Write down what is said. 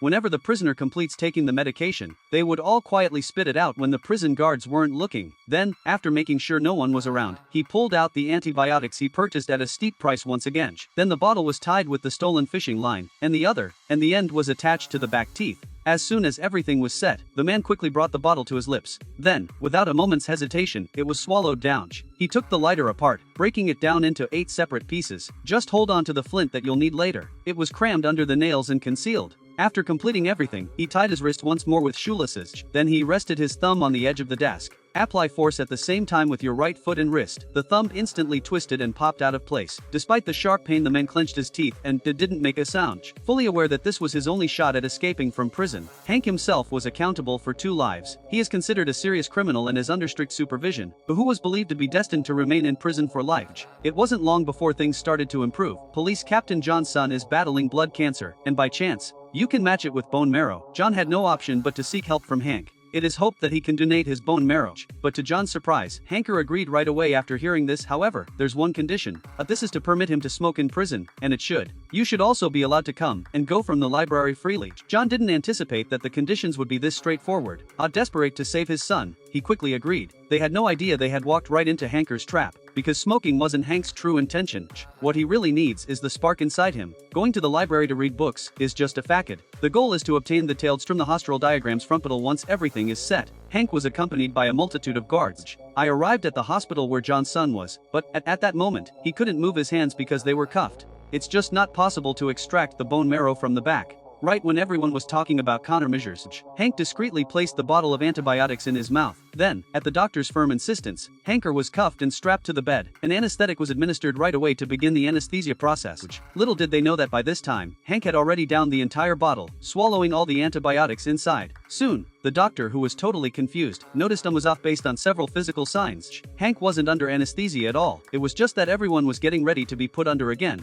Whenever the prisoner completes taking the medication, they would all quietly spit it out when the prison guards weren't looking. Then, after making sure no one was around, he pulled out the antibiotics he purchased at a steep price once again. Then the bottle was tied with the stolen fishing line, and the end was attached to the back teeth. As soon as everything was set, the man quickly brought the bottle to his lips. Then, without a moment's hesitation, it was swallowed down. He took the lighter apart, breaking it down into 8 separate pieces. Just hold on to the flint that you'll need later. It was crammed under the nails and concealed. After completing everything, he tied his wrist once more with shoelaces. Then he rested his thumb on the edge of the desk. Apply force at the same time with your right foot and wrist. The thumb instantly twisted and popped out of place. Despite the sharp pain, the man clenched his teeth and didn't make a sound. Fully aware that this was his only shot at escaping from prison, Hank himself was accountable for 2 lives. He is considered a serious criminal and is under strict supervision, but who was believed to be destined to remain in prison for life. It wasn't long before things started to improve. Police Captain John's son is battling blood cancer, and by chance, you can match it with bone marrow. John had no option but to seek help from Hank. It is hoped that he can donate his bone marrow. But to John's surprise, Hanker agreed right away after hearing this. However, there's one condition. This is to permit him to smoke in prison, and it should. You should also be allowed to come and go from the library freely. John didn't anticipate that the conditions would be this straightforward. Desperate to save his son, he quickly agreed. They had no idea they had walked right into Hanker's trap, because smoking wasn't Hank's true intention. What he really needs is the spark inside him. Going to the library to read books is just a facade. The goal is to obtain the Tailored the hospital diagrams frontal once everything is set. Hank was accompanied by a multitude of guards. I arrived at the hospital where John's son was, but at that moment, he couldn't move his hands because they were cuffed. It's just not possible to extract the bone marrow from the back. Right when everyone was talking about countermeasures, Hank discreetly placed the bottle of antibiotics in his mouth. Then, at the doctor's firm insistence, Hanker was cuffed and strapped to the bed. An anesthetic was administered right away to begin the anesthesia process. Little did they know that by this time, Hank had already downed the entire bottle, swallowing all the antibiotics inside. Soon, the doctor, who was totally confused, noticed was off based on several physical signs. Hank wasn't under anesthesia at all. It was just that everyone was getting ready to be put under again.